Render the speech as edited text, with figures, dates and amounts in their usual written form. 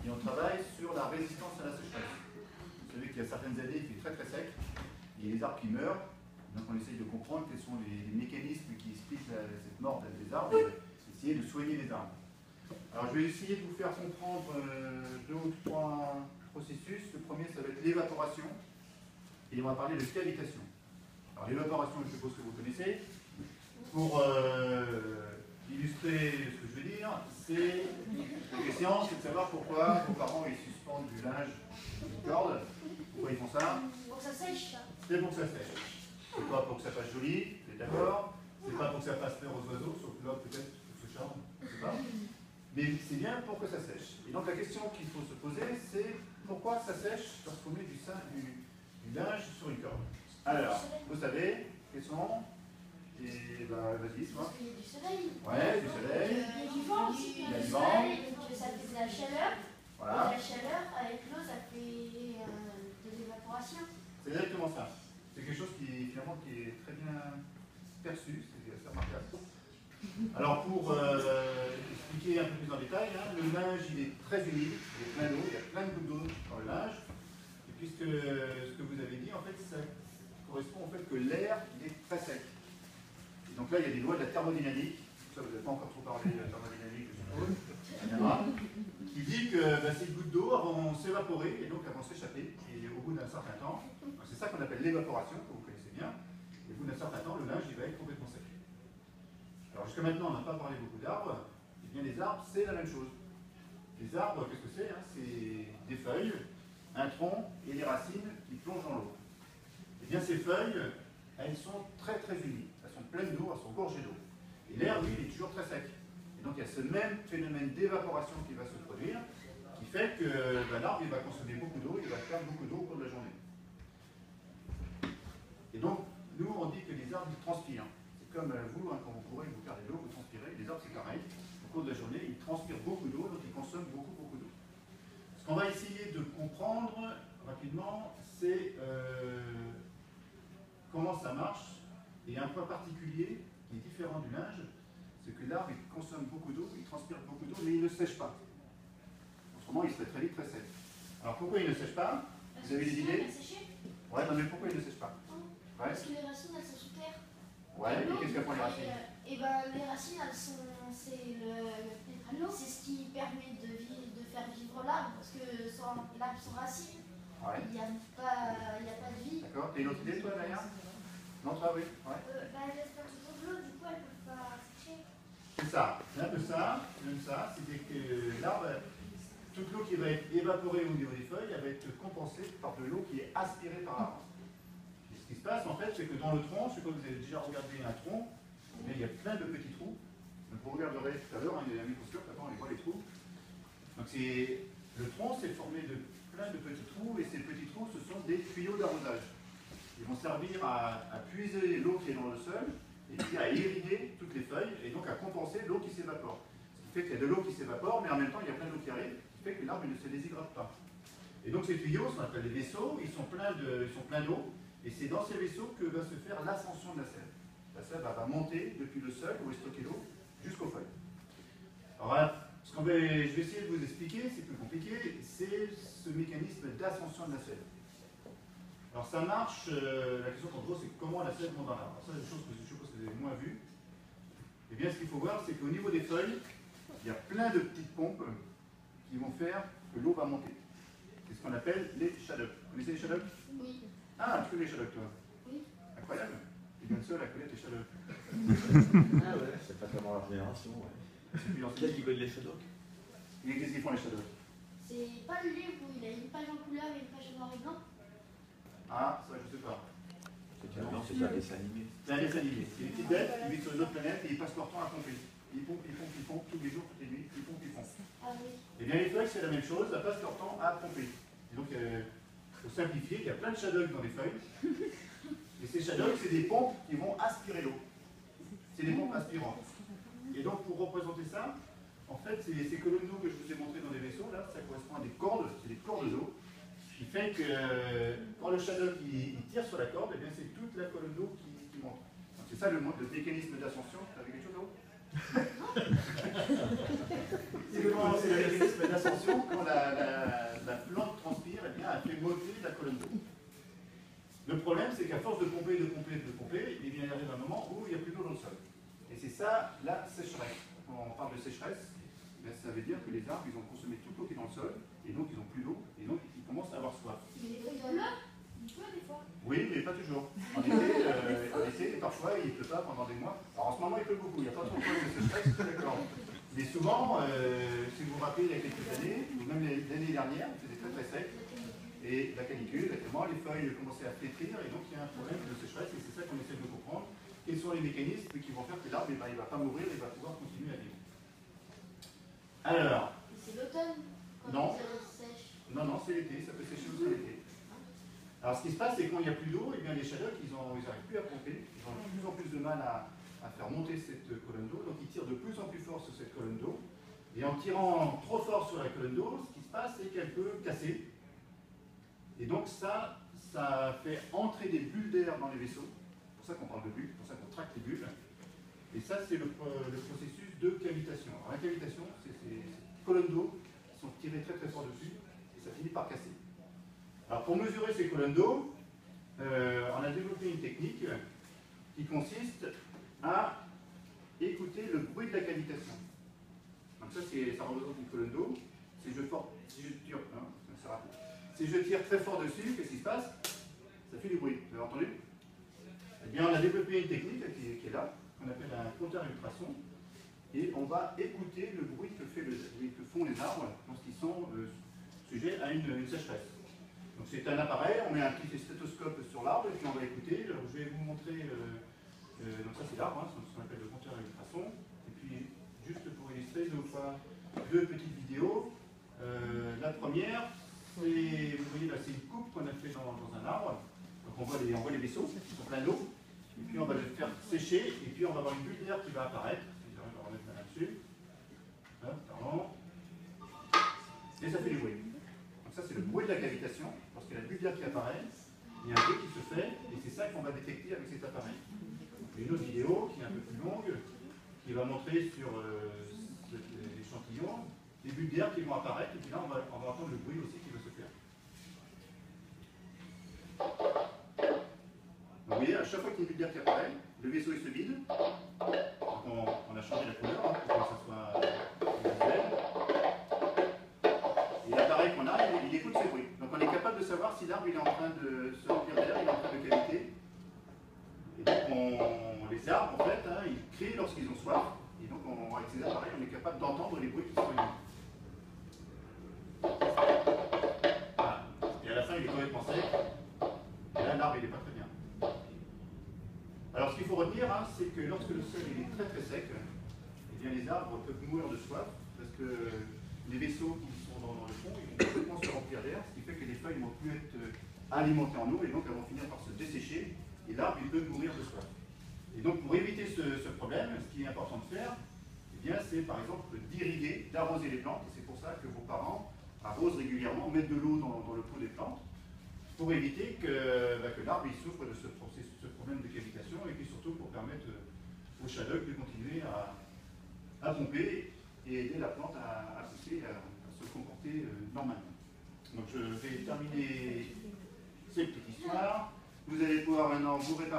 et on travaille sur la résistance à la sécheresse. Vous savez qu'il y a certaines années qui est très très sec, il y a des arbres qui meurent, donc on essaye de comprendre quels sont les mécanismes qui expliquent cette mort des arbres et essayer de soigner les arbres. Alors je vais essayer de vous faire comprendre 2 ou 3 processus. Le premier, ça va être l'évaporation, et on va parler de cavitation. Alors l'évaporation, je suppose que vous connaissez. Pour illustrer ce que je veux dire, c'est la question, c'est de savoir pourquoi vos parents ils suspendent du linge d'une corde. Pourquoi ils font ça? Pour que ça sèche. C'est pour que ça sèche. C'est pas pour que ça fasse joli, vous êtes d'accord? C'est pas pour que ça fasse peur aux oiseaux, sauf que là peut-être pour ce charme, je sais pas. Mais c'est bien pour que ça sèche. Et donc la question qu'il faut se poser, c'est pourquoi ça sèche lorsqu'on met du linge sur une corde. Alors, vous savez, quels sont? Et bah, vas-y, c'est moi. Parce qu'il y a du soleil. Ouais, du soleil. Il y a du vent aussi. Il y a du vent. vent. Donc ça fait de la chaleur. Voilà. Et la chaleur, avec l'eau, ça fait de l'évaporation. C'est exactement ça. C'est quelque chose qui, finalement, qui est très bien perçu, c'est assez remarquable. Alors, pour expliquer un peu plus en détail, hein, le linge, il est très humide, il est plein d'eau, il y a plein de gouttes d'eau dans le linge. Et puisque ce que vous avez dit, en fait, ça correspond au fait que l'air, il est très sec. Et donc là, il y a des lois de la thermodynamique, ça vous n'avez pas encore trop parlé de la thermodynamique, je suppose, qui dit que ces gouttes d'eau vont s'évaporer et donc elles vont s'échapper. Et au bout d'un certain temps, c'est ça qu'on appelle l'évaporation, que vous connaissez bien, et au bout d'un certain temps, le linge il va être complètement sec. Alors jusqu'à maintenant, on n'a pas parlé beaucoup d'arbres, et bien les arbres, c'est la même chose. Les arbres, qu'est-ce que c'est? C'est des feuilles, un tronc et des racines qui plongent dans l'eau. Et bien ces feuilles, elles sont très très humides, elles sont pleines d'eau, elles sont gorgées d'eau. Et l'air, lui, il est toujours très sec. Et donc il y a ce même phénomène d'évaporation qui va se produire, qui fait que l'arbre il va consommer beaucoup d'eau, il va perdre beaucoup d'eau au cours de la journée. Et donc, nous, on dit que les arbres ils transpirent. C'est comme vous, hein, quand vous courez, vous perdez de l'eau, vous transpirez. Les arbres, c'est pareil. Au cours de la journée, ils transpirent beaucoup d'eau, donc ils consomment beaucoup d'eau. Ce qu'on va essayer de comprendre rapidement, c'est comment ça marche. Et un point particulier qui est différent du linge, c'est que l'arbre il consomme beaucoup d'eau, il transpire beaucoup d'eau, mais il ne sèche pas. Autrement, il serait très vite très sec. Alors pourquoi il ne sèche pas? Vous avez des idées? Ouais, non mais pourquoi il ne sèche pas? Parce que les racines, elles sont sous terre. Ouais, et qu'est-ce qu'elles font les racines? Et ben les racines, elles sont, c'est ce qui permet de faire vivre l'arbre, parce que sans l'arbre sans racines, il n'y a pas de vie. D'accord. T'as une autre idée toi derrière? Non, toi oui. Ouais. Elles restent pas toujours de l'eau, du coup elles ne peuvent pas sécher. C'est ça, c'est un peu ça, même ça, c'est que l'arbre, toute l'eau qui va être évaporée au niveau des feuilles, elle va être compensée par de l'eau qui est aspirée par l'arbre. Ce qui se passe en fait, c'est que dans le tronc, je suppose que vous avez déjà regardé un tronc, mais il y a plein de petits trous. Donc vous regarderez tout à l'heure, il y a un microscope, on les voit les trous. Donc le tronc, c'est formé de plein de petits trous, et ces petits trous, ce sont des tuyaux d'arrosage. Ils vont servir à puiser l'eau qui est dans le sol, et puis à irriguer toutes les feuilles, et donc à compenser l'eau qui s'évapore. Ce qui fait qu'il y a de l'eau qui s'évapore, mais en même temps, il y a plein d'eau qui arrive, ce qui fait que l'arbre ne se déshydrate pas. Et donc ces tuyaux, ce qu'on appelle des vaisseaux, ils sont pleins d'eau, et c'est dans ces vaisseaux que va se faire l'ascension de la sève. La sève va monter depuis le sol, où est stocké l'eau, jusqu'aux feuilles. Alors voilà, ce que je vais essayer de vous expliquer, c'est plus compliqué, c'est ce mécanisme d'ascension de la sève. Alors ça marche, la question en gros c'est comment la sève monte dans l'arbre. Ça c'est une chose que je suppose que vous avez moins vu. Et bien ce qu'il faut voir c'est qu'au niveau des feuilles, il y a plein de petites pompes qui vont faire que l'eau va monter. C'est ce qu'on appelle les shadocks. Vous connaissez les shadocks? Oui. Ah, tu connais les shadocks toi? Oui. Incroyable. Tu es bien le seul à connaître les shadocks. Ah ouais, c'est pas tellement leur génération. Ouais. Qui est-ce qui connaît les shadocks? Et qu'est-ce qu'ils font les shadocks? C'est pas le livre où il a une page en couleur et une page en noir et blanc? Ah, ça je sais pas. C'est un dessin animé. C'est un dessin animé. C'est des petites bêtes qui vivent sur une autre planète et ils passent leur temps à pomper. Ils pompent, tous les jours, toutes les nuits, ils pompent. Ah oui. Et bien les feuilles c'est la même chose, elles passent leur temps à pomper. Et donc, pour simplifier, il y a plein de shadocks dans les feuilles. Et ces shadocks, c'est des pompes qui vont aspirer l'eau. C'est des pompes aspirantes. Et donc, pour représenter ça, en fait, ces colonnes d'eau que je vous ai montrées dans les vaisseaux, là, ça correspond à des cordes, c'est des cordes d'eau, qui fait que quand le shadok il tire sur la corde, eh bien c'est toute la colonne d'eau qui monte. C'est ça le mécanisme d'ascension. Tu avais quelque chose d'autre? C'est le mécanisme d'ascension quand la plante transpire, eh bien, elle fait monter la colonne d'eau. Le problème, c'est qu'à force de pomper, eh bien, il arrive un moment où il n'y a plus d'eau dans le sol. Et c'est ça la sécheresse. Quand on parle de sécheresse, eh bien, ça veut dire que les arbres, ils ont consommé toute l'eau qui est dans le sol, et donc ils n'ont plus d'eau, et donc ils commencent à avoir soif. Mais il pleut des fois. Oui, mais pas toujours. En été, parfois, il ne pleut pas pendant des mois. Alors en ce moment, il pleut beaucoup, il n'y a pas trop de problème de sécheresse, d'accord. Mais souvent, si vous vous rappelez, il y a quelques années, ou même l'année dernière, il faisait très très sec. Et la canicule, exactement, les feuilles commençaient à flétrir, et donc il y a un problème de sécheresse, et c'est ça qu'on essaie de comprendre. Quels sont les mécanismes qui vont faire que l'arbre, il ne va pas mourir, il va pouvoir continuer à vivre. Alors. C'est l'automne, quand non. il sèche. Non, c'est l'été, ça peut sécher aussi l'été. Alors ce qui se passe, c'est que quand il n'y a plus d'eau, eh bien les shadocks, ils n'arrivent plus à pomper, ils ont de plus en plus de mal à faire monter cette colonne d'eau, donc ils tirent de plus en plus fort sur cette colonne d'eau, et en tirant trop fort sur la colonne d'eau, ce qui se passe, c'est qu'elle peut casser, et donc ça fait entrer des bulles d'air dans les vaisseaux, c'est pour ça qu'on parle de bulles, c'est pour ça qu'on traque les bulles, et ça c'est le processus de cavitation. Alors la cavitation, c'est ces colonnes d'eau qui sont tirées très très fort dessus, et ça finit par casser. Alors pour mesurer ces colonnes d'eau, on a développé une technique qui consiste à écouter le bruit de la cavitation. Donc ça représente une colonne d'eau. Si je tire très fort dessus, qu'est-ce qui se passe? Ça fait du bruit. Vous avez entendu? Eh bien, on a développé une technique qui est là, qu'on appelle un compteur à ultrasons, et on va écouter le bruit que font les arbres lorsqu'ils sont sujets à une sécheresse. Donc c'est un appareil, on met un petit stéthoscope sur l'arbre et puis on va écouter. Alors, je vais vous montrer, donc ça c'est l'arbre, c'est ce qu'on appelle le compteur à ultrasons. Et puis juste pour illustrer, je vais vous faire deux petites vidéos. La première, vous voyez là, c'est une coupe qu'on a fait dans un arbre. Donc on voit les vaisseaux qui sont pleins d'eau. Et puis on va le faire sécher et puis on va avoir une bulle d'air qui va apparaître. Je vais remettre là-dessus. Pardon. Et ça fait du bruit. Donc ça c'est le bruit de la cavitation. Lorsqu'il y a la bulle d'air qui apparaît, il y a un bruit qui se fait, et c'est ça qu'on va détecter avec cet appareil. Une autre vidéo qui est un peu plus longue, qui va montrer sur l'échantillon les bulles d'air qui vont apparaître, et puis là on va entendre le bruit aussi qui va se faire. Donc, vous voyez, à chaque fois qu'il y a une bulle d'air qui apparaît, le vaisseau il se vide. Donc on a changé la couleur pour que ça soit visuel. Et l'appareil qu'on a, il écoute ce bruit. Donc on est capable de savoir si l'arbre est en train de se remplir d'air, il est en train de caviter. Et donc les arbres, en fait, ils crient lorsqu'ils ont soif. Et donc avec ces appareils, on est capable d'entendre les bruits qui sont émis. Voilà. Et à la fin, il est complètement sec. Et là, l'arbre, il n'est pas très bien. Alors ce qu'il faut retenir, c'est que lorsque le sol est très très sec, eh bien, les arbres peuvent mourir de soif, parce que les vaisseaux qui sont dans le fond, ils vont complètement se remplir d'air, ce qui fait que les feuilles ne vont plus être alimentées en eau, et donc elles vont finir par se dessécher, et l'arbre il peut mourir de soif. Et donc pour éviter ce problème, ce qui est important de faire, eh bien, c'est par exemple d'irriguer, d'arroser les plantes, et c'est pour ça que vos parents arrosent régulièrement, mettent de l'eau dans le pot des plantes, pour éviter que l'arbre il souffre de ce problème de cavitation, et puis surtout pour permettre au shadok de continuer à pomper et aider la plante à pousser, à se comporter normalement. Donc je vais terminer ces petites histoires. Vous allez pouvoir maintenant vous répartir.